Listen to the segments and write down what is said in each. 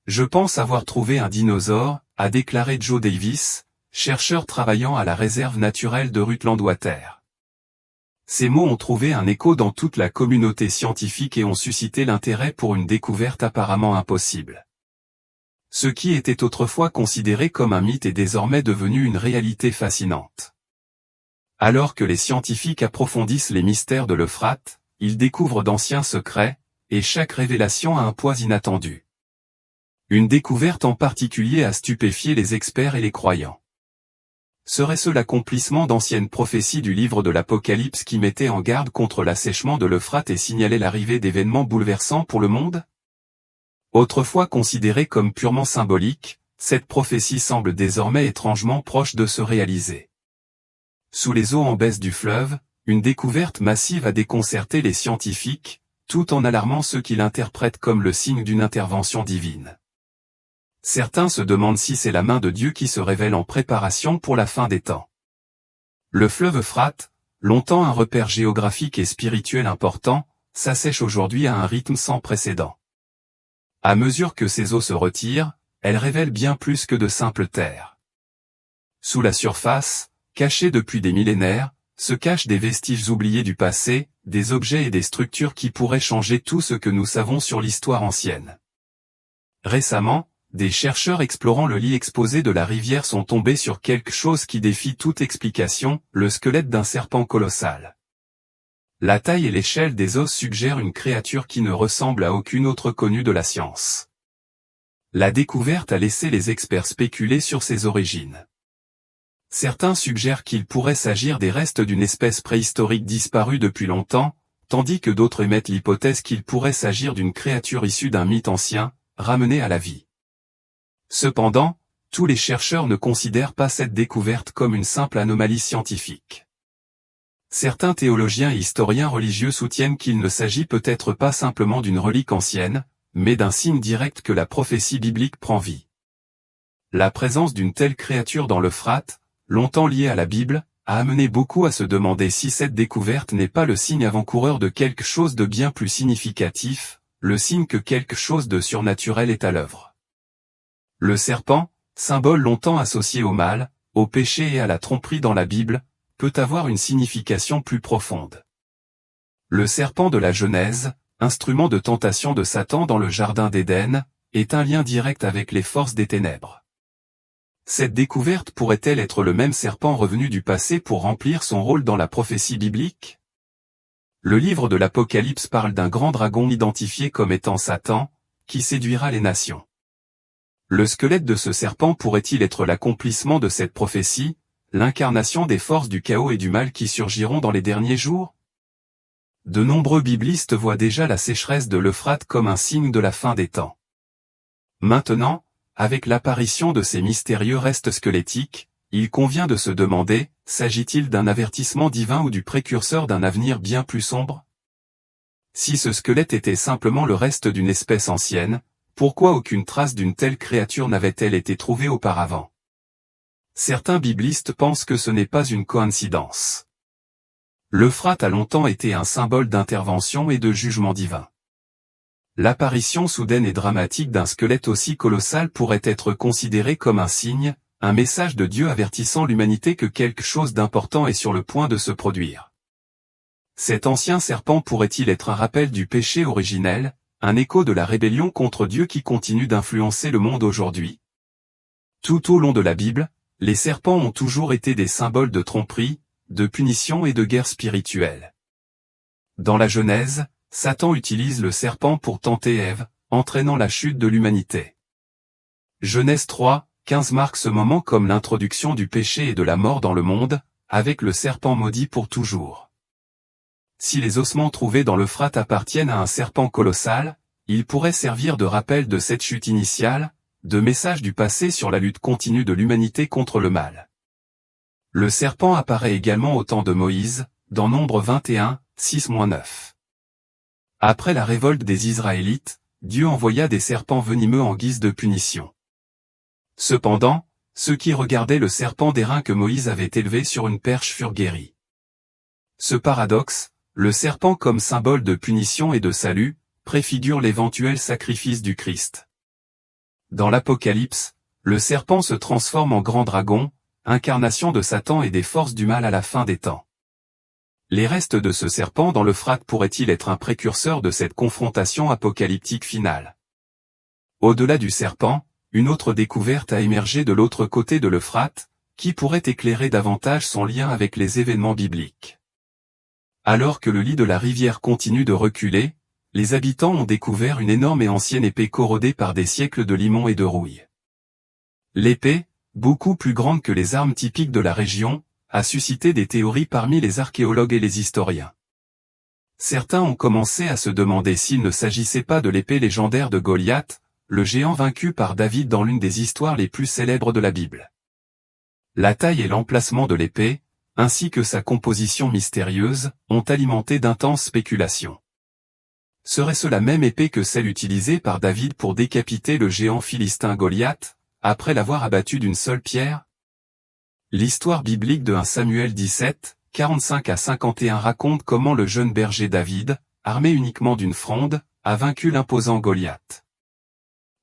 Je pense avoir trouvé un dinosaure, a déclaré Joe Davis, chercheur travaillant à la réserve naturelle de Rutland Water. Ces mots ont trouvé un écho dans toute la communauté scientifique et ont suscité l'intérêt pour une découverte apparemment impossible. Ce qui était autrefois considéré comme un mythe est désormais devenu une réalité fascinante. Alors que les scientifiques approfondissent les mystères de l'Euphrate, ils découvrent d'anciens secrets, et chaque révélation a un poids inattendu. Une découverte en particulier a stupéfié les experts et les croyants. Serait-ce l'accomplissement d'anciennes prophéties du livre de l'Apocalypse qui mettaient en garde contre l'assèchement de l'Euphrate et signalaient l'arrivée d'événements bouleversants pour le monde? Autrefois considérée comme purement symbolique, cette prophétie semble désormais étrangement proche de se réaliser. Sous les eaux en baisse du fleuve, une découverte massive a déconcerté les scientifiques, tout en alarmant ceux qui l'interprètent comme le signe d'une intervention divine. Certains se demandent si c'est la main de Dieu qui se révèle en préparation pour la fin des temps. Le fleuve Euphrate, longtemps un repère géographique et spirituel important, s'assèche aujourd'hui à un rythme sans précédent. À mesure que ses eaux se retirent, elle révèle bien plus que de simples terres. Sous la surface, cachée depuis des millénaires, se cachent des vestiges oubliés du passé, des objets et des structures qui pourraient changer tout ce que nous savons sur l'histoire ancienne. Récemment, des chercheurs explorant le lit exposé de la rivière sont tombés sur quelque chose qui défie toute explication, le squelette d'un serpent colossal. La taille et l'échelle des os suggèrent une créature qui ne ressemble à aucune autre connue de la science. La découverte a laissé les experts spéculer sur ses origines. Certains suggèrent qu'il pourrait s'agir des restes d'une espèce préhistorique disparue depuis longtemps, tandis que d'autres émettent l'hypothèse qu'il pourrait s'agir d'une créature issue d'un mythe ancien, ramenée à la vie. Cependant, tous les chercheurs ne considèrent pas cette découverte comme une simple anomalie scientifique. Certains théologiens et historiens religieux soutiennent qu'il ne s'agit peut-être pas simplement d'une relique ancienne, mais d'un signe direct que la prophétie biblique prend vie. La présence d'une telle créature dans l'Euphrate, longtemps liée à la Bible, a amené beaucoup à se demander si cette découverte n'est pas le signe avant-coureur de quelque chose de bien plus significatif, le signe que quelque chose de surnaturel est à l'œuvre. Le serpent, symbole longtemps associé au mal, au péché et à la tromperie dans la Bible, peut avoir une signification plus profonde. Le serpent de la Genèse, instrument de tentation de Satan dans le jardin d'Éden, est un lien direct avec les forces des ténèbres. Cette découverte pourrait-elle être le même serpent revenu du passé pour remplir son rôle dans la prophétie biblique? Le livre de l'Apocalypse parle d'un grand dragon identifié comme étant Satan, qui séduira les nations. Le squelette de ce serpent pourrait-il être l'accomplissement de cette prophétie, l'incarnation des forces du chaos et du mal qui surgiront dans les derniers jours? De nombreux biblistes voient déjà la sécheresse de l'Euphrate comme un signe de la fin des temps. Maintenant, avec l'apparition de ces mystérieux restes squelettiques, il convient de se demander, s'agit-il d'un avertissement divin ou du précurseur d'un avenir bien plus sombre? Si ce squelette était simplement le reste d'une espèce ancienne, pourquoi aucune trace d'une telle créature n'avait-elle été trouvée auparavant? Certains biblistes pensent que ce n'est pas une coïncidence. L'Euphrate a longtemps été un symbole d'intervention et de jugement divin. L'apparition soudaine et dramatique d'un squelette aussi colossal pourrait être considérée comme un signe, un message de Dieu avertissant l'humanité que quelque chose d'important est sur le point de se produire. Cet ancien serpent pourrait-il être un rappel du péché originel, un écho de la rébellion contre Dieu qui continue d'influencer le monde aujourd'hui? Tout au long de la Bible, les serpents ont toujours été des symboles de tromperie, de punition et de guerre spirituelle. Dans la Genèse, Satan utilise le serpent pour tenter Ève, entraînant la chute de l'humanité. Genèse 3, 15 marque ce moment comme l'introduction du péché et de la mort dans le monde, avec le serpent maudit pour toujours. Si les ossements trouvés dans l'Euphrate appartiennent à un serpent colossal, ils pourraient servir de rappel de cette chute initiale, de message du passé sur la lutte continue de l'humanité contre le mal. Le serpent apparaît également au temps de Moïse, dans Nombre 21, 6-9. Après la révolte des Israélites, Dieu envoya des serpents venimeux en guise de punition. Cependant, ceux qui regardaient le serpent d'airain que Moïse avait élevé sur une perche furent guéris. Ce paradoxe, le serpent comme symbole de punition et de salut, préfigure l'éventuel sacrifice du Christ. Dans l'Apocalypse, le serpent se transforme en grand dragon, incarnation de Satan et des forces du mal à la fin des temps. Les restes de ce serpent dans l'Euphrate pourraient-ils être un précurseur de cette confrontation apocalyptique finale? Au-delà du serpent, une autre découverte a émergé de l'autre côté de l'Euphrate, qui pourrait éclairer davantage son lien avec les événements bibliques. Alors que le lit de la rivière continue de reculer, les habitants ont découvert une énorme et ancienne épée corrodée par des siècles de limon et de rouille. L'épée, beaucoup plus grande que les armes typiques de la région, a suscité des théories parmi les archéologues et les historiens. Certains ont commencé à se demander s'il ne s'agissait pas de l'épée légendaire de Goliath, le géant vaincu par David dans l'une des histoires les plus célèbres de la Bible. La taille et l'emplacement de l'épée, ainsi que sa composition mystérieuse, ont alimenté d'intenses spéculations. Serait-ce la même épée que celle utilisée par David pour décapiter le géant philistin Goliath, après l'avoir abattu d'une seule pierre? L'histoire biblique de 1 Samuel 17, 45 à 51 raconte comment le jeune berger David, armé uniquement d'une fronde, a vaincu l'imposant Goliath.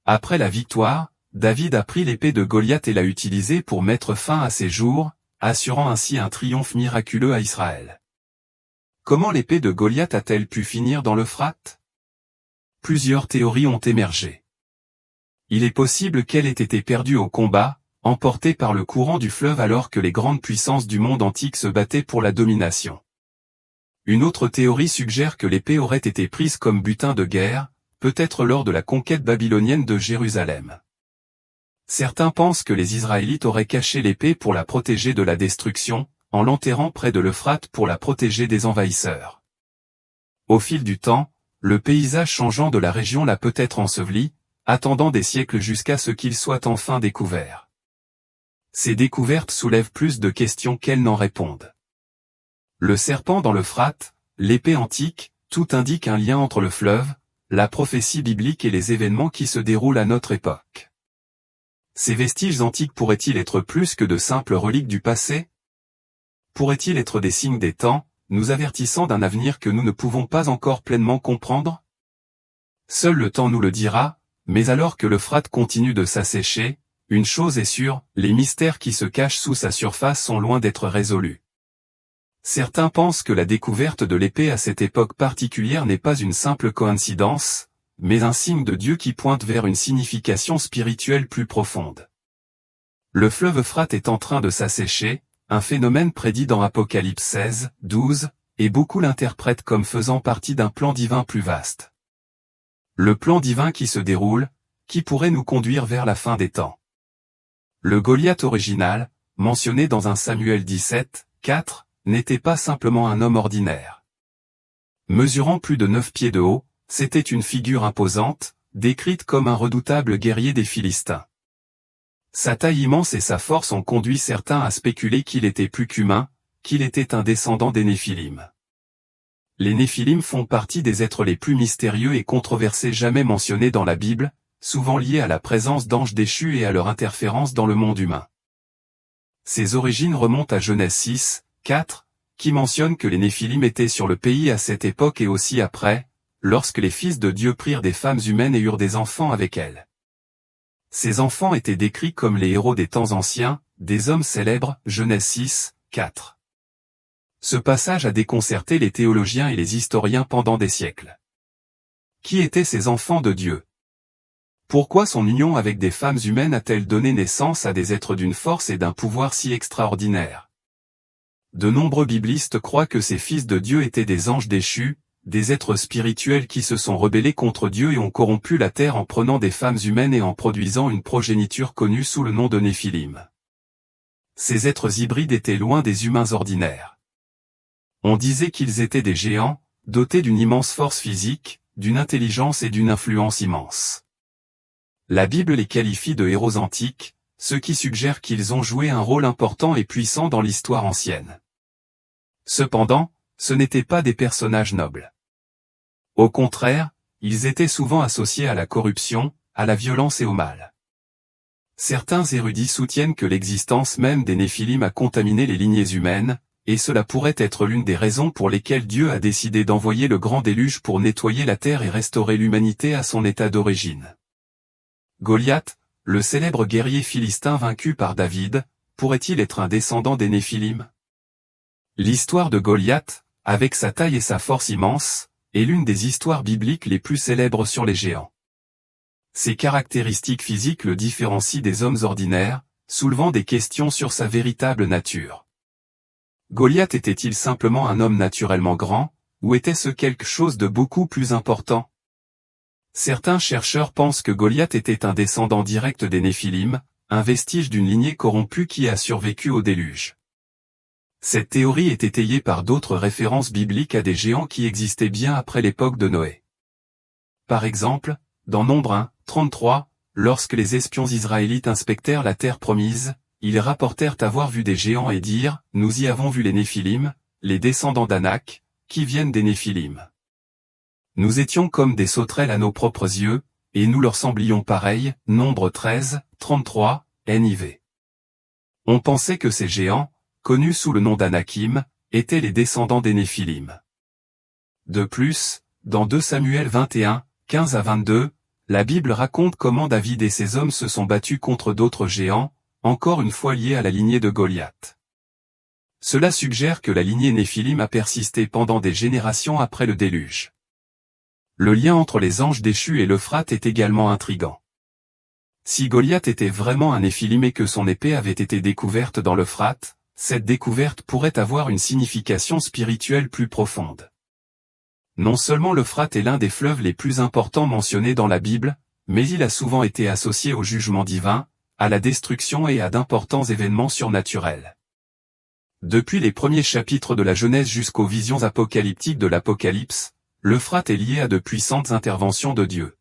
Après la victoire, David a pris l'épée de Goliath et l'a utilisée pour mettre fin à ses jours, assurant ainsi un triomphe miraculeux à Israël. Comment l'épée de Goliath a-t-elle pu finir dans l'Euphrate? Plusieurs théories ont émergé. Il est possible qu'elle ait été perdue au combat, emportée par le courant du fleuve alors que les grandes puissances du monde antique se battaient pour la domination. Une autre théorie suggère que l'épée aurait été prise comme butin de guerre, peut-être lors de la conquête babylonienne de Jérusalem. Certains pensent que les Israélites auraient caché l'épée pour la protéger de la destruction, en l'enterrant près de l'Euphrate pour la protéger des envahisseurs. Au fil du temps, le paysage changeant de la région l'a peut-être enseveli, attendant des siècles jusqu'à ce qu'il soit enfin découvert. Ces découvertes soulèvent plus de questions qu'elles n'en répondent. Le serpent dans l'Euphrate, l'épée antique, tout indique un lien entre le fleuve, la prophétie biblique et les événements qui se déroulent à notre époque. Ces vestiges antiques pourraient-ils être plus que de simples reliques du passé? Pourraient-ils être des signes des temps, nous avertissant d'un avenir que nous ne pouvons pas encore pleinement comprendre? Seul le temps nous le dira, mais alors que l'Euphrate continue de s'assécher, une chose est sûre, les mystères qui se cachent sous sa surface sont loin d'être résolus. Certains pensent que la découverte de l'épée à cette époque particulière n'est pas une simple coïncidence, mais un signe de Dieu qui pointe vers une signification spirituelle plus profonde. Le fleuve Euphrate est en train de s'assécher, un phénomène prédit dans Apocalypse 16, 12, et beaucoup l'interprètent comme faisant partie d'un plan divin plus vaste. Le plan divin qui se déroule, qui pourrait nous conduire vers la fin des temps. Le Goliath original, mentionné dans 1 Samuel 17, 4, n'était pas simplement un homme ordinaire. Mesurant plus de 9 pieds de haut, c'était une figure imposante, décrite comme un redoutable guerrier des Philistins. Sa taille immense et sa force ont conduit certains à spéculer qu'il était plus qu'humain, qu'il était un descendant des Néphilim. Les Néphilim font partie des êtres les plus mystérieux et controversés jamais mentionnés dans la Bible, souvent liés à la présence d'anges déchus et à leur interférence dans le monde humain. Ses origines remontent à Genèse 6, 4, qui mentionne que les Néphilim étaient sur le pays à cette époque et aussi après, lorsque les fils de Dieu prirent des femmes humaines et eurent des enfants avec elles. Ces enfants étaient décrits comme les héros des temps anciens, des hommes célèbres, Genèse 6, 4. Ce passage a déconcerté les théologiens et les historiens pendant des siècles. Qui étaient ces enfants de Dieu? Pourquoi son union avec des femmes humaines a-t-elle donné naissance à des êtres d'une force et d'un pouvoir si extraordinaires? De nombreux biblistes croient que ces fils de Dieu étaient des anges déchus, des êtres spirituels qui se sont rebellés contre Dieu et ont corrompu la terre en prenant des femmes humaines et en produisant une progéniture connue sous le nom de Néphilim. Ces êtres hybrides étaient loin des humains ordinaires. On disait qu'ils étaient des géants, dotés d'une immense force physique, d'une intelligence et d'une influence immense. La Bible les qualifie de héros antiques, ce qui suggère qu'ils ont joué un rôle important et puissant dans l'histoire ancienne. Cependant, ce n'étaient pas des personnages nobles. Au contraire, ils étaient souvent associés à la corruption, à la violence et au mal. Certains érudits soutiennent que l'existence même des Néphilim a contaminé les lignées humaines, et cela pourrait être l'une des raisons pour lesquelles Dieu a décidé d'envoyer le grand déluge pour nettoyer la terre et restaurer l'humanité à son état d'origine. Goliath, le célèbre guerrier philistin vaincu par David, pourrait-il être un descendant des Néphilim? L'histoire de Goliath, avec sa taille et sa force immense, est l'une des histoires bibliques les plus célèbres sur les géants. Ses caractéristiques physiques le différencient des hommes ordinaires, soulevant des questions sur sa véritable nature. Goliath était-il simplement un homme naturellement grand, ou était-ce quelque chose de beaucoup plus important? Certains chercheurs pensent que Goliath était un descendant direct des Néphilim, un vestige d'une lignée corrompue qui a survécu au déluge. Cette théorie est étayée par d'autres références bibliques à des géants qui existaient bien après l'époque de Noé. Par exemple, dans Nombre 1, 33, lorsque les espions israélites inspectèrent la terre promise, ils rapportèrent avoir vu des géants et dirent, « Nous y avons vu les Néphilim, les descendants d'Anak, qui viennent des Néphilim. Nous étions comme des sauterelles à nos propres yeux, et nous leur semblions pareils. » Nombre 13, 33, NIV. On pensait que ces géants, connus sous le nom d'Anakim, étaient les descendants des Néphilim. De plus, dans 2 Samuel 21, 15 à 22, la Bible raconte comment David et ses hommes se sont battus contre d'autres géants, encore une fois liés à la lignée de Goliath. Cela suggère que la lignée Néphilim a persisté pendant des générations après le déluge. Le lien entre les anges déchus et l'Euphrate est également intrigant. Si Goliath était vraiment un Néphilim et que son épée avait été découverte dans l'Euphrate, cette découverte pourrait avoir une signification spirituelle plus profonde. Non seulement l'Euphrate est l'un des fleuves les plus importants mentionnés dans la Bible, mais il a souvent été associé au jugement divin, à la destruction et à d'importants événements surnaturels. Depuis les premiers chapitres de la Genèse jusqu'aux visions apocalyptiques de l'Apocalypse, l'Euphrate est lié à de puissantes interventions de Dieu.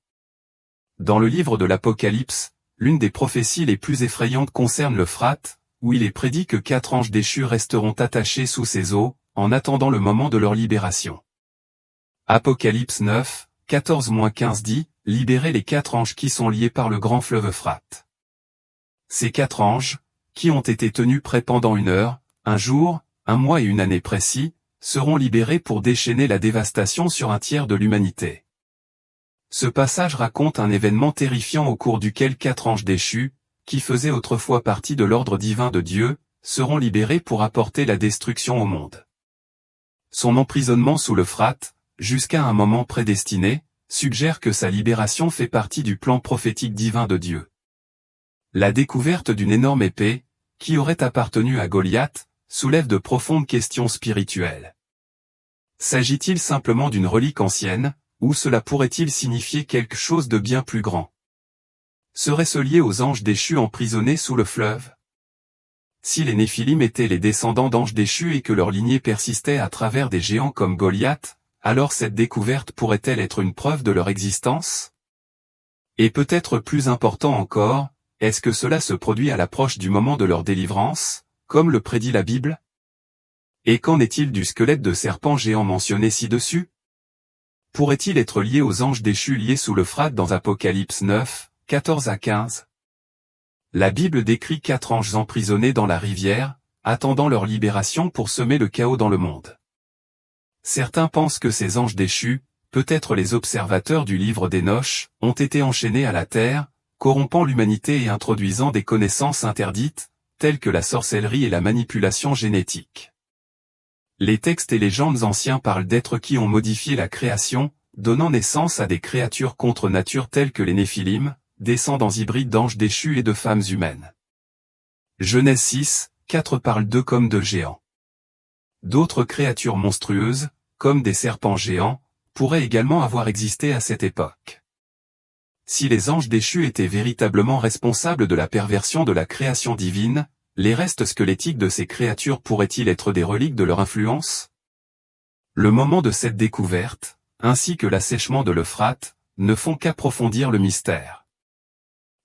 Dans le livre de l'Apocalypse, l'une des prophéties les plus effrayantes concerne l'Euphrate, où il est prédit que 4 anges déchus resteront attachés sous ses eaux, en attendant le moment de leur libération. Apocalypse 9, 14-15 dit, « Libérez les 4 anges qui sont liés par le grand fleuve Euphrate. » Ces 4 anges, qui ont été tenus prêts pendant 1 heure, 1 jour, 1 mois et 1 année précis, seront libérés pour déchaîner la dévastation sur un tiers de l'humanité. Ce passage raconte un événement terrifiant au cours duquel 4 anges déchus, qui faisaient autrefois partie de l'ordre divin de Dieu, seront libérés pour apporter la destruction au monde. Son emprisonnement sous l'Euphrate, jusqu'à un moment prédestiné, suggère que sa libération fait partie du plan prophétique divin de Dieu. La découverte d'une énorme épée, qui aurait appartenu à Goliath, soulève de profondes questions spirituelles. S'agit-il simplement d'une relique ancienne, ou cela pourrait-il signifier quelque chose de bien plus grand? Serait-ce lié aux anges déchus emprisonnés sous le fleuve? Si les Néphilim étaient les descendants d'anges déchus et que leur lignée persistait à travers des géants comme Goliath, alors cette découverte pourrait-elle être une preuve de leur existence? Et peut-être plus important encore, est-ce que cela se produit à l'approche du moment de leur délivrance, comme le prédit la Bible? Et qu'en est-il du squelette de serpent géant mentionné ci-dessus? Pourrait-il être lié aux anges déchus liés sous l'Euphrate dans Apocalypse 9, 14 à 15? La Bible décrit 4 anges emprisonnés dans la rivière, attendant leur libération pour semer le chaos dans le monde. Certains pensent que ces anges déchus, peut-être les observateurs du livre d'Hénoch, ont été enchaînés à la terre, corrompant l'humanité et introduisant des connaissances interdites, telles que la sorcellerie et la manipulation génétique. Les textes et légendes anciens parlent d'êtres qui ont modifié la création, donnant naissance à des créatures contre nature telles que les Néphilim, descendants hybrides d'anges déchus et de femmes humaines. Genèse 6, 4 parle d'eux comme de géants. D'autres créatures monstrueuses, comme des serpents géants, pourraient également avoir existé à cette époque. Si les anges déchus étaient véritablement responsables de la perversion de la création divine, les restes squelettiques de ces créatures pourraient-ils être des reliques de leur influence? Le moment de cette découverte, ainsi que l'assèchement de l'Euphrate, ne font qu'approfondir le mystère.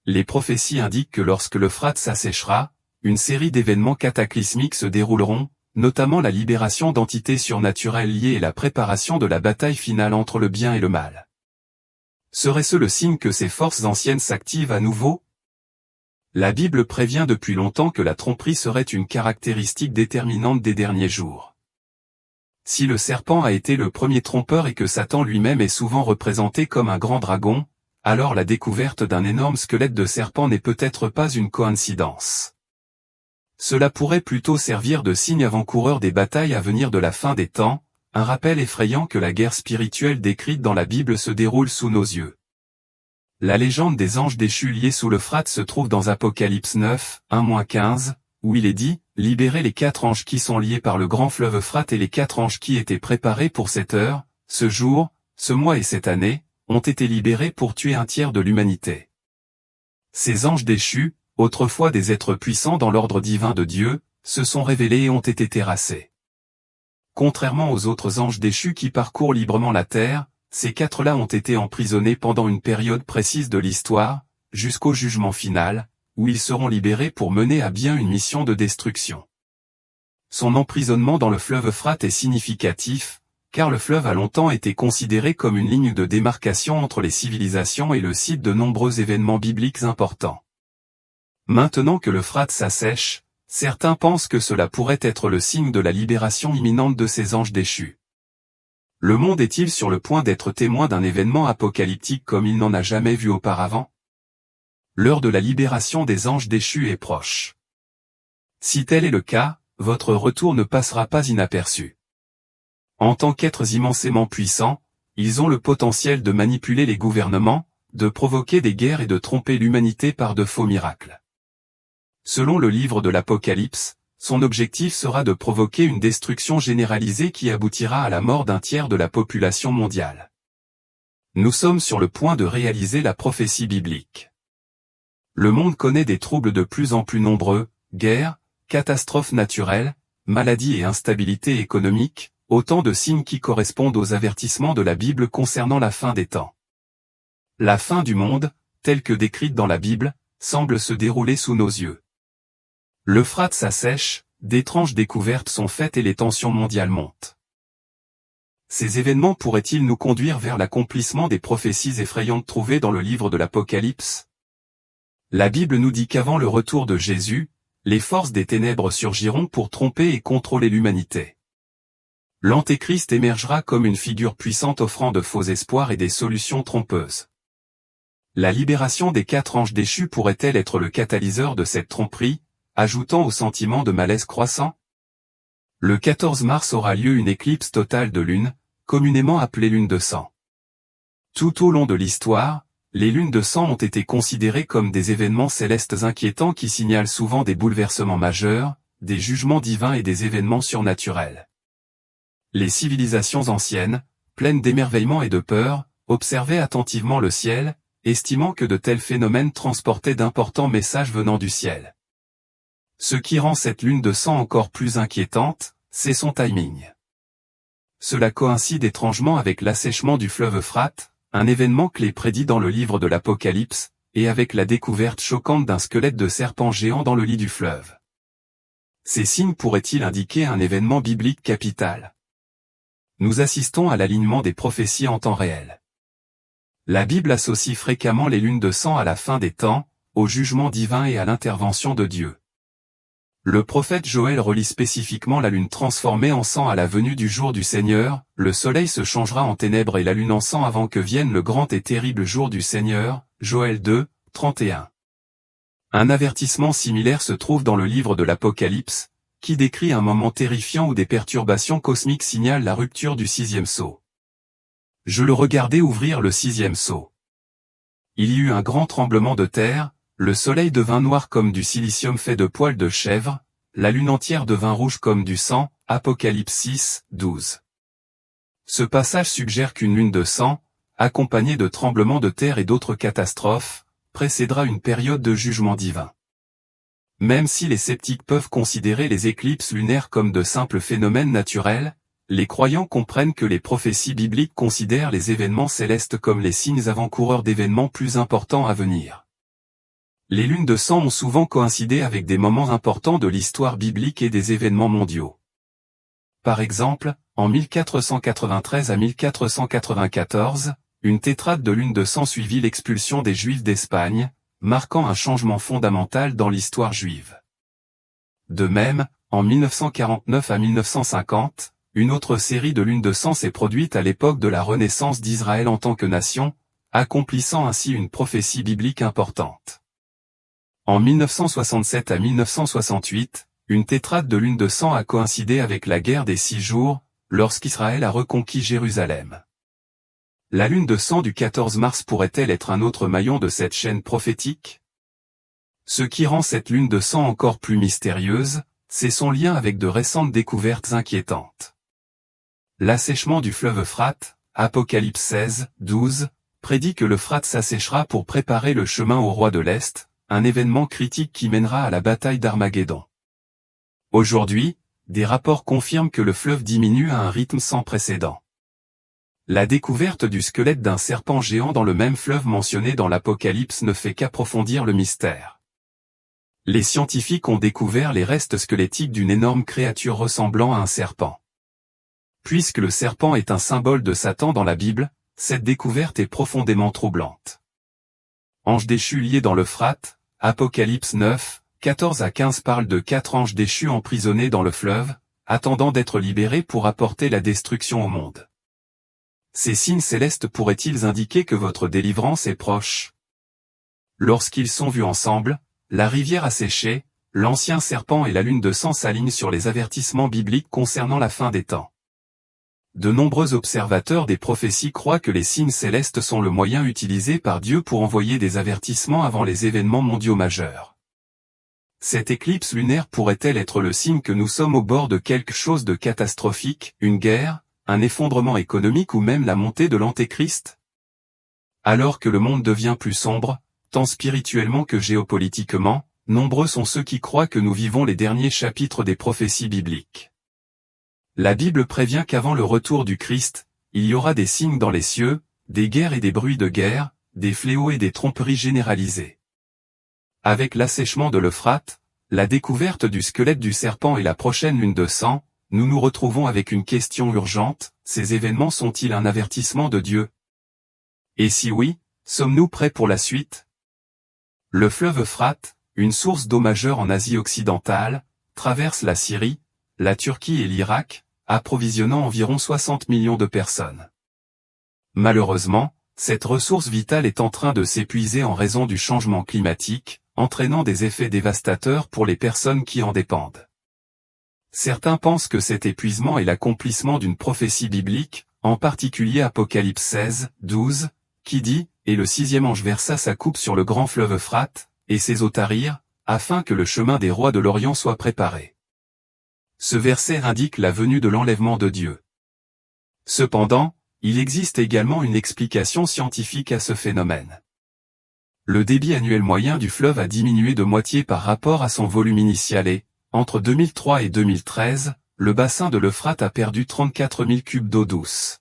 Les prophéties indiquent que lorsque l'Euphrate s'asséchera, une série d'événements cataclysmiques se dérouleront, notamment la libération d'entités surnaturelles liées et la préparation de la bataille finale entre le bien et le mal. Serait-ce le signe que ces forces anciennes s'activent à nouveau? La Bible prévient depuis longtemps que la tromperie serait une caractéristique déterminante des derniers jours. Si le serpent a été le premier trompeur et que Satan lui-même est souvent représenté comme un grand dragon, alors la découverte d'un énorme squelette de serpent n'est peut-être pas une coïncidence. Cela pourrait plutôt servir de signe avant-coureur des batailles à venir de la fin des temps, un rappel effrayant que la guerre spirituelle décrite dans la Bible se déroule sous nos yeux. La légende des anges déchus liés sous l'Euphrate se trouve dans Apocalypse 9, 1-15, où il est dit, « Libérez les 4 anges qui sont liés par le grand fleuve Euphrate et les 4 anges qui étaient préparés pour cette heure, ce jour, ce mois et cette année, ont été libérés pour tuer un tiers de l'humanité. » Ces anges déchus, autrefois des êtres puissants dans l'ordre divin de Dieu, se sont révélés et ont été terrassés. Contrairement aux autres anges déchus qui parcourent librement la terre, ces 4-là ont été emprisonnés pendant une période précise de l'histoire, jusqu'au jugement final, où ils seront libérés pour mener à bien une mission de destruction. Son emprisonnement dans le fleuve Euphrate est significatif, car le fleuve a longtemps été considéré comme une ligne de démarcation entre les civilisations et le site de nombreux événements bibliques importants. Maintenant que l'Euphrate s'assèche, certains pensent que cela pourrait être le signe de la libération imminente de ces anges déchus. Le monde est-il sur le point d'être témoin d'un événement apocalyptique comme il n'en a jamais vu auparavant? L'heure de la libération des anges déchus est proche. Si tel est le cas, votre retour ne passera pas inaperçu. En tant qu'êtres immensément puissants, ils ont le potentiel de manipuler les gouvernements, de provoquer des guerres et de tromper l'humanité par de faux miracles. Selon le livre de l'Apocalypse, son objectif sera de provoquer une destruction généralisée qui aboutira à la mort d'un tiers de la population mondiale. Nous sommes sur le point de réaliser la prophétie biblique. Le monde connaît des troubles de plus en plus nombreux, guerres, catastrophes naturelles, maladies et instabilité économique, autant de signes qui correspondent aux avertissements de la Bible concernant la fin des temps. La fin du monde, telle que décrite dans la Bible, semble se dérouler sous nos yeux. L'Euphrate s'assèche, d'étranges découvertes sont faites et les tensions mondiales montent. Ces événements pourraient-ils nous conduire vers l'accomplissement des prophéties effrayantes trouvées dans le livre de l'Apocalypse? La Bible nous dit qu'avant le retour de Jésus, les forces des ténèbres surgiront pour tromper et contrôler l'humanité. L'Antéchrist émergera comme une figure puissante offrant de faux espoirs et des solutions trompeuses. La libération des 4 anges déchus pourrait-elle être le catalyseur de cette tromperie, ajoutant au sentiment de malaise croissant? Le 14 mars aura lieu une éclipse totale de lune, communément appelée lune de sang. Tout au long de l'histoire, les lunes de sang ont été considérées comme des événements célestes inquiétants qui signalent souvent des bouleversements majeurs, des jugements divins et des événements surnaturels. Les civilisations anciennes, pleines d'émerveillement et de peur, observaient attentivement le ciel, estimant que de tels phénomènes transportaient d'importants messages venant du ciel. Ce qui rend cette lune de sang encore plus inquiétante, c'est son timing. Cela coïncide étrangement avec l'assèchement du fleuve Euphrate, un événement clé prédit dans le livre de l'Apocalypse, et avec la découverte choquante d'un squelette de serpent géant dans le lit du fleuve. Ces signes pourraient-ils indiquer un événement biblique capital? Nous assistons à l'alignement des prophéties en temps réel. La Bible associe fréquemment les lunes de sang à la fin des temps, au jugement divin et à l'intervention de Dieu. Le prophète Joël relie spécifiquement la lune transformée en sang à la venue du jour du Seigneur, le soleil se changera en ténèbres et la lune en sang avant que vienne le grand et terrible jour du Seigneur, Joël 2, 31. Un avertissement similaire se trouve dans le livre de l'Apocalypse, qui décrit un moment terrifiant où des perturbations cosmiques signalent la rupture du 6e sceau. Je le regardais ouvrir le 6e sceau. Il y eut un grand tremblement de terre, le soleil devint noir comme du silicium fait de poils de chèvre, la lune entière devint rouge comme du sang, Apocalypse 6, 12. Ce passage suggère qu'une lune de sang, accompagnée de tremblements de terre et d'autres catastrophes, précédera une période de jugement divin. Même si les sceptiques peuvent considérer les éclipses lunaires comme de simples phénomènes naturels, les croyants comprennent que les prophéties bibliques considèrent les événements célestes comme les signes avant-coureurs d'événements plus importants à venir. Les lunes de sang ont souvent coïncidé avec des moments importants de l'histoire biblique et des événements mondiaux. Par exemple, en 1493 à 1494, une tétrade de lunes de sang suivit l'expulsion des Juifs d'Espagne, marquant un changement fondamental dans l'histoire juive. De même, en 1949 à 1950, une autre série de lunes de sang s'est produite à l'époque de la renaissance d'Israël en tant que nation, accomplissant ainsi une prophétie biblique importante. En 1967 à 1968, une tétrade de lune de sang a coïncidé avec la guerre des 6 jours, lorsqu'Israël a reconquis Jérusalem. La lune de sang du 14 mars pourrait-elle être un autre maillon de cette chaîne prophétique? Ce qui rend cette lune de sang encore plus mystérieuse, c'est son lien avec de récentes découvertes inquiétantes. L'assèchement du fleuve Euphrate, Apocalypse 16, 12, prédit que l'Euphrate s'asséchera pour préparer le chemin au roi de l'Est, un événement critique qui mènera à la bataille d'Armageddon. Aujourd'hui, des rapports confirment que le fleuve diminue à un rythme sans précédent. La découverte du squelette d'un serpent géant dans le même fleuve mentionné dans l'Apocalypse ne fait qu'approfondir le mystère. Les scientifiques ont découvert les restes squelettiques d'une énorme créature ressemblant à un serpent. Puisque le serpent est un symbole de Satan dans la Bible, cette découverte est profondément troublante. Ange déchu lié dans l'Euphrate, Apocalypse 9, 14 à 15 parle de 4 anges déchus emprisonnés dans le fleuve, attendant d'être libérés pour apporter la destruction au monde. Ces signes célestes pourraient-ils indiquer que votre délivrance est proche? Lorsqu'ils sont vus ensemble, la rivière a séché, l'ancien serpent et la lune de sang s'alignent sur les avertissements bibliques concernant la fin des temps. De nombreux observateurs des prophéties croient que les signes célestes sont le moyen utilisé par Dieu pour envoyer des avertissements avant les événements mondiaux majeurs. Cette éclipse lunaire pourrait-elle être le signe que nous sommes au bord de quelque chose de catastrophique, une guerre, un effondrement économique ou même la montée de l'Antéchrist? Alors que le monde devient plus sombre, tant spirituellement que géopolitiquement, nombreux sont ceux qui croient que nous vivons les derniers chapitres des prophéties bibliques. La Bible prévient qu'avant le retour du Christ, il y aura des signes dans les cieux, des guerres et des bruits de guerre, des fléaux et des tromperies généralisées. Avec l'assèchement de l'Euphrate, la découverte du squelette du serpent et la prochaine lune de sang, nous nous retrouvons avec une question urgente, ces événements sont-ils un avertissement de Dieu? Et si oui, sommes-nous prêts pour la suite? Le fleuve Euphrate, une source d'eau majeure en Asie occidentale, traverse la Syrie, la Turquie et l'Irak, approvisionnant environ 60 millions de personnes. Malheureusement, cette ressource vitale est en train de s'épuiser en raison du changement climatique, entraînant des effets dévastateurs pour les personnes qui en dépendent. Certains pensent que cet épuisement est l'accomplissement d'une prophétie biblique, en particulier Apocalypse 16, 12, qui dit « Et le 6e ange versa sa coupe sur le grand fleuve Euphrate, et ses eaux tarirent, afin que le chemin des rois de l'Orient soit préparé. » Ce verset indique la venue de l'enlèvement de Dieu. Cependant, il existe également une explication scientifique à ce phénomène. Le débit annuel moyen du fleuve a diminué de moitié par rapport à son volume initial et, entre 2003 et 2013, le bassin de l'Euphrate a perdu 34 000 cubes d'eau douce.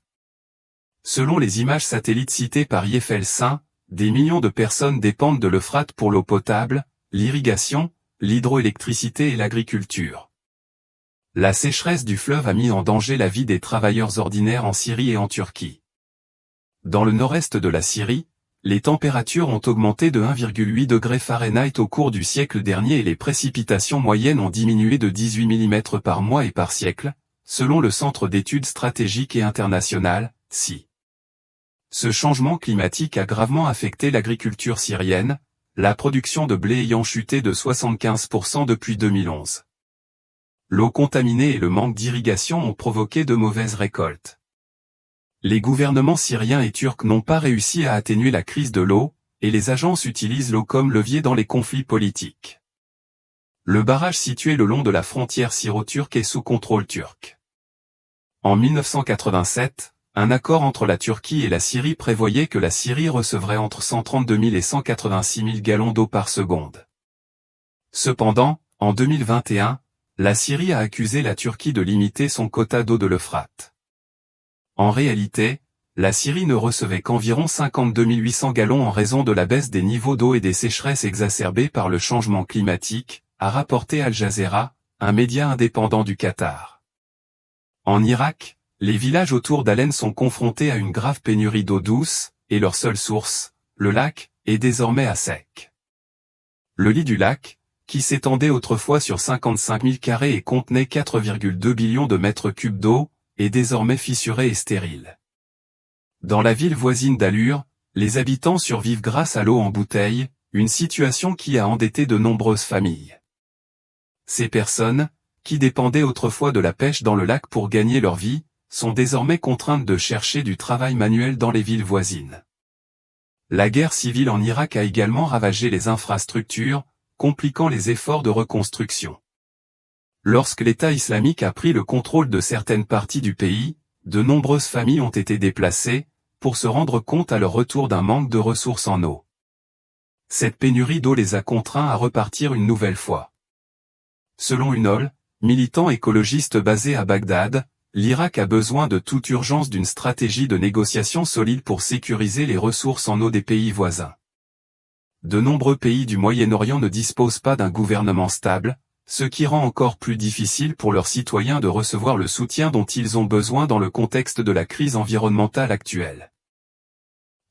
Selon les images satellites citées par Yefel-Saint, des millions de personnes dépendent de l'Euphrate pour l'eau potable, l'irrigation, l'hydroélectricité et l'agriculture. La sécheresse du fleuve a mis en danger la vie des travailleurs ordinaires en Syrie et en Turquie. Dans le nord-est de la Syrie, les températures ont augmenté de 1,8 degrés Fahrenheit au cours du siècle dernier et les précipitations moyennes ont diminué de 18 mm par mois et par siècle, selon le Centre d'études stratégiques et internationales, CI. Ce changement climatique a gravement affecté l'agriculture syrienne, la production de blé ayant chuté de 75% depuis 2011. L'eau contaminée et le manque d'irrigation ont provoqué de mauvaises récoltes. Les gouvernements syriens et turcs n'ont pas réussi à atténuer la crise de l'eau, et les agences utilisent l'eau comme levier dans les conflits politiques. Le barrage situé le long de la frontière syro-turque est sous contrôle turc. En 1987, un accord entre la Turquie et la Syrie prévoyait que la Syrie recevrait entre 132 000 et 186 000 gallons d'eau par seconde. Cependant, en 2021, la Syrie a accusé la Turquie de limiter son quota d'eau de l'Euphrate. En réalité, la Syrie ne recevait qu'environ 52 800 gallons en raison de la baisse des niveaux d'eau et des sécheresses exacerbées par le changement climatique, a rapporté Al Jazeera, un média indépendant du Qatar. En Irak, les villages autour d'Alen sont confrontés à une grave pénurie d'eau douce, et leur seule source, le lac, est désormais à sec. Le lit du lac, qui s'étendait autrefois sur 55 000 carrés et contenait 4,2 billions de mètres cubes d'eau, est désormais fissuré et stérile. Dans la ville voisine d'Allur, les habitants survivent grâce à l'eau en bouteille, une situation qui a endetté de nombreuses familles. Ces personnes, qui dépendaient autrefois de la pêche dans le lac pour gagner leur vie, sont désormais contraintes de chercher du travail manuel dans les villes voisines. La guerre civile en Irak a également ravagé les infrastructures, compliquant les efforts de reconstruction. Lorsque l'État islamique a pris le contrôle de certaines parties du pays, de nombreuses familles ont été déplacées, pour se rendre compte à leur retour d'un manque de ressources en eau. Cette pénurie d'eau les a contraints à repartir une nouvelle fois. Selon Unol, militant écologiste basé à Bagdad, l'Irak a besoin de toute urgence d'une stratégie de négociation solide pour sécuriser les ressources en eau des pays voisins. De nombreux pays du Moyen-Orient ne disposent pas d'un gouvernement stable, ce qui rend encore plus difficile pour leurs citoyens de recevoir le soutien dont ils ont besoin dans le contexte de la crise environnementale actuelle.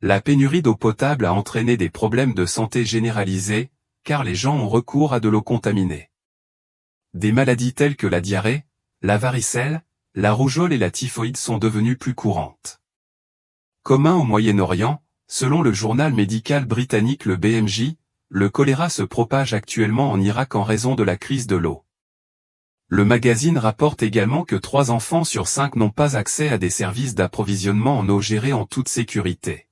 La pénurie d'eau potable a entraîné des problèmes de santé généralisés, car les gens ont recours à de l'eau contaminée. Des maladies telles que la diarrhée, la varicelle, la rougeole et la typhoïde sont devenues plus courantes. Commun au Moyen-Orient, selon le journal médical britannique le BMJ, le choléra se propage actuellement en Irak en raison de la crise de l'eau. Le magazine rapporte également que 3 enfants sur 5 n'ont pas accès à des services d'approvisionnement en eau gérés en toute sécurité.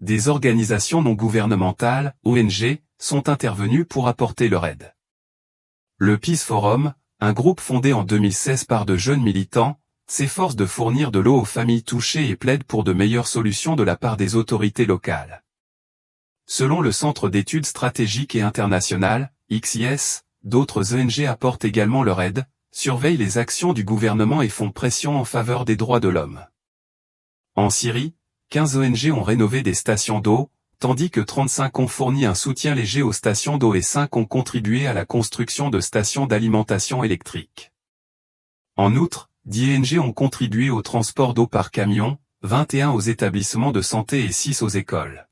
Des organisations non gouvernementales, ONG, sont intervenues pour apporter leur aide. Le Peace Forum, un groupe fondé en 2016 par de jeunes militants, s'efforce de fournir de l'eau aux familles touchées et plaide pour de meilleures solutions de la part des autorités locales. Selon le Centre d'études stratégiques et internationales, XIS, d'autres ONG apportent également leur aide, surveillent les actions du gouvernement et font pression en faveur des droits de l'homme. En Syrie, 15 ONG ont rénové des stations d'eau, tandis que 35 ont fourni un soutien léger aux stations d'eau et 5 ont contribué à la construction de stations d'alimentation électrique. En outre, 10 ONG ont contribué au transport d'eau par camion, 21 aux établissements de santé et 6 aux écoles.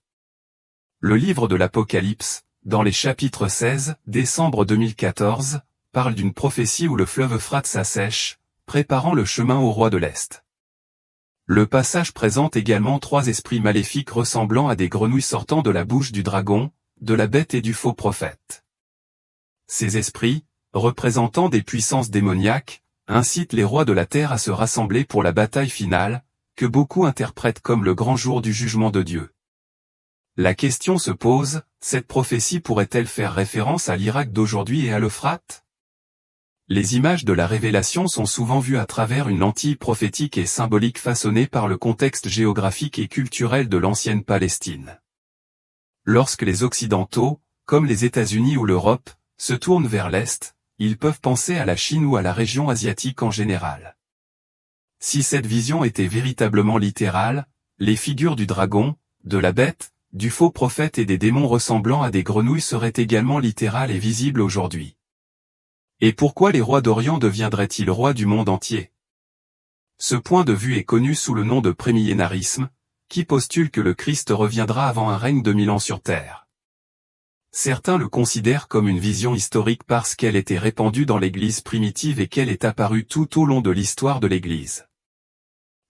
Le livre de l'Apocalypse, dans les chapitres 16, décembre 2014, parle d'une prophétie où le fleuve Euphrate s'assèche, préparant le chemin au roi de l'Est. Le passage présente également 3 esprits maléfiques ressemblant à des grenouilles sortant de la bouche du dragon, de la bête et du faux prophète. Ces esprits, représentant des puissances démoniaques, incitent les rois de la terre à se rassembler pour la bataille finale, que beaucoup interprètent comme le grand jour du jugement de Dieu. La question se pose, cette prophétie pourrait-elle faire référence à l'Irak d'aujourd'hui et à l'Euphrate ? Les images de la révélation sont souvent vues à travers une lentille prophétique et symbolique façonnée par le contexte géographique et culturel de l'ancienne Palestine. Lorsque les Occidentaux, comme les États-Unis ou l'Europe, se tournent vers l'Est, ils peuvent penser à la Chine ou à la région asiatique en général. Si cette vision était véritablement littérale, les figures du dragon, de la bête, du faux prophète et des démons ressemblant à des grenouilles seraient également littérales et visibles aujourd'hui. Et pourquoi les rois d'Orient deviendraient-ils rois du monde entier? Ce point de vue est connu sous le nom de prémillénarisme, qui postule que le Christ reviendra avant un règne de 1000 ans sur terre. Certains le considèrent comme une vision historique parce qu'elle était répandue dans l'Église primitive et qu'elle est apparue tout au long de l'histoire de l'Église.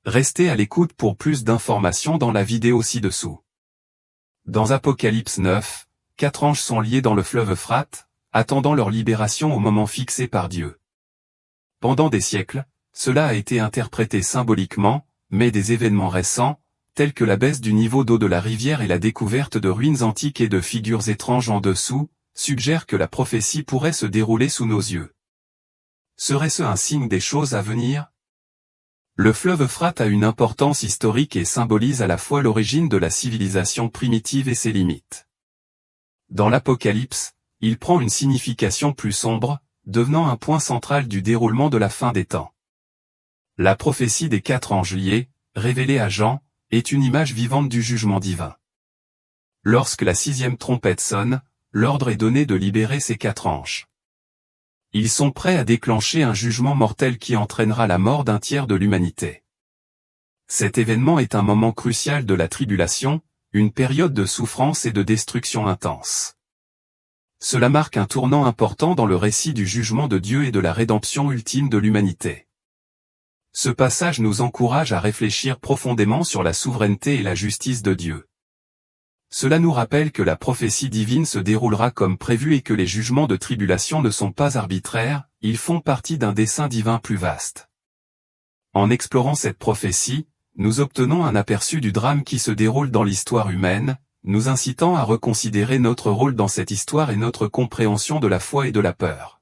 Restez à l'écoute pour plus d'informations dans la vidéo ci-dessous. Dans Apocalypse 9, 4 anges sont liés dans le fleuve Euphrate, attendant leur libération au moment fixé par Dieu. Pendant des siècles, cela a été interprété symboliquement, mais des événements récents, tels que la baisse du niveau d'eau de la rivière et la découverte de ruines antiques et de figures étranges en dessous, suggèrent que la prophétie pourrait se dérouler sous nos yeux. Serait-ce un signe des choses à venir? Le fleuve Euphrate a une importance historique et symbolise à la fois l'origine de la civilisation primitive et ses limites. Dans l'Apocalypse, il prend une signification plus sombre, devenant un point central du déroulement de la fin des temps. La prophétie des 4 anges liés, révélée à Jean, est une image vivante du jugement divin. Lorsque la 6e trompette sonne, l'ordre est donné de libérer ces 4 anges. Ils sont prêts à déclencher un jugement mortel qui entraînera la mort d'un tiers de l'humanité. Cet événement est un moment crucial de la tribulation, une période de souffrance et de destruction intense. Cela marque un tournant important dans le récit du jugement de Dieu et de la rédemption ultime de l'humanité. Ce passage nous encourage à réfléchir profondément sur la souveraineté et la justice de Dieu. Cela nous rappelle que la prophétie divine se déroulera comme prévu et que les jugements de tribulation ne sont pas arbitraires, ils font partie d'un dessein divin plus vaste. En explorant cette prophétie, nous obtenons un aperçu du drame qui se déroule dans l'histoire humaine, nous incitant à reconsidérer notre rôle dans cette histoire et notre compréhension de la foi et de la peur.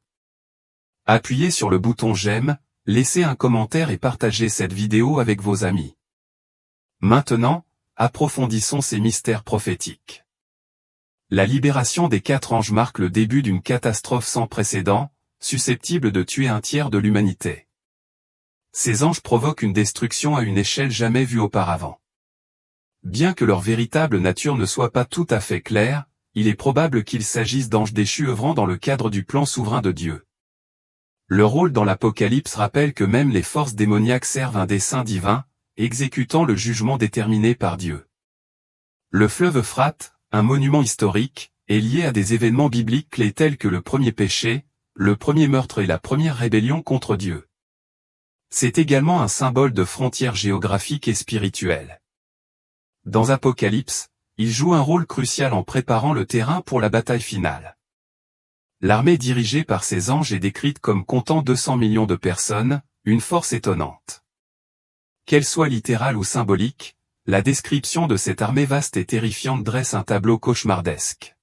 Appuyez sur le bouton j'aime, laissez un commentaire et partagez cette vidéo avec vos amis. Maintenant, approfondissons ces mystères prophétiques. La libération des 4 anges marque le début d'une catastrophe sans précédent, susceptible de tuer un tiers de l'humanité. Ces anges provoquent une destruction à une échelle jamais vue auparavant. Bien que leur véritable nature ne soit pas tout à fait claire, il est probable qu'il s'agisse d'anges déchus œuvrant dans le cadre du plan souverain de Dieu. Leur rôle dans l'Apocalypse rappelle que même les forces démoniaques servent un dessein divin, exécutant le jugement déterminé par Dieu. Le fleuve Euphrate, un monument historique, est lié à des événements bibliques clés tels que le premier péché, le premier meurtre et la première rébellion contre Dieu. C'est également un symbole de frontières géographiques et spirituelles. Dans Apocalypse, il joue un rôle crucial en préparant le terrain pour la bataille finale. L'armée dirigée par ces anges est décrite comme comptant 200 millions de personnes, une force étonnante. Qu'elle soit littérale ou symbolique, la description de cette armée vaste et terrifiante dresse un tableau cauchemardesque.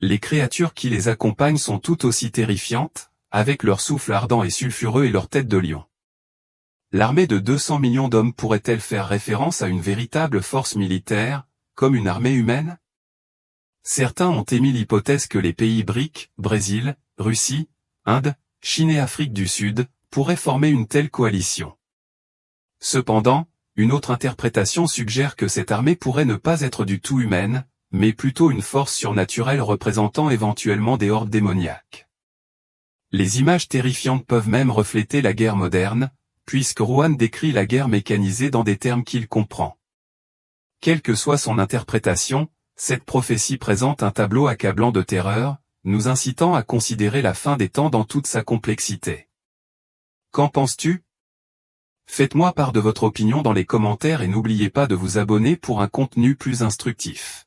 Les créatures qui les accompagnent sont tout aussi terrifiantes, avec leur souffle ardent et sulfureux et leur tête de lion. L'armée de 200 millions d'hommes pourrait-elle faire référence à une véritable force militaire, comme une armée humaine? Certains ont émis l'hypothèse que les pays BRIC, Brésil, Russie, Inde, Chine et Afrique du Sud, pourraient former une telle coalition. Cependant, une autre interprétation suggère que cette armée pourrait ne pas être du tout humaine, mais plutôt une force surnaturelle représentant éventuellement des hordes démoniaques. Les images terrifiantes peuvent même refléter la guerre moderne, puisque Rowan décrit la guerre mécanisée dans des termes qu'il comprend. Quelle que soit son interprétation, cette prophétie présente un tableau accablant de terreur, nous incitant à considérer la fin des temps dans toute sa complexité. Qu'en penses-tu? Faites-moi part de votre opinion dans les commentaires et n'oubliez pas de vous abonner pour un contenu plus instructif.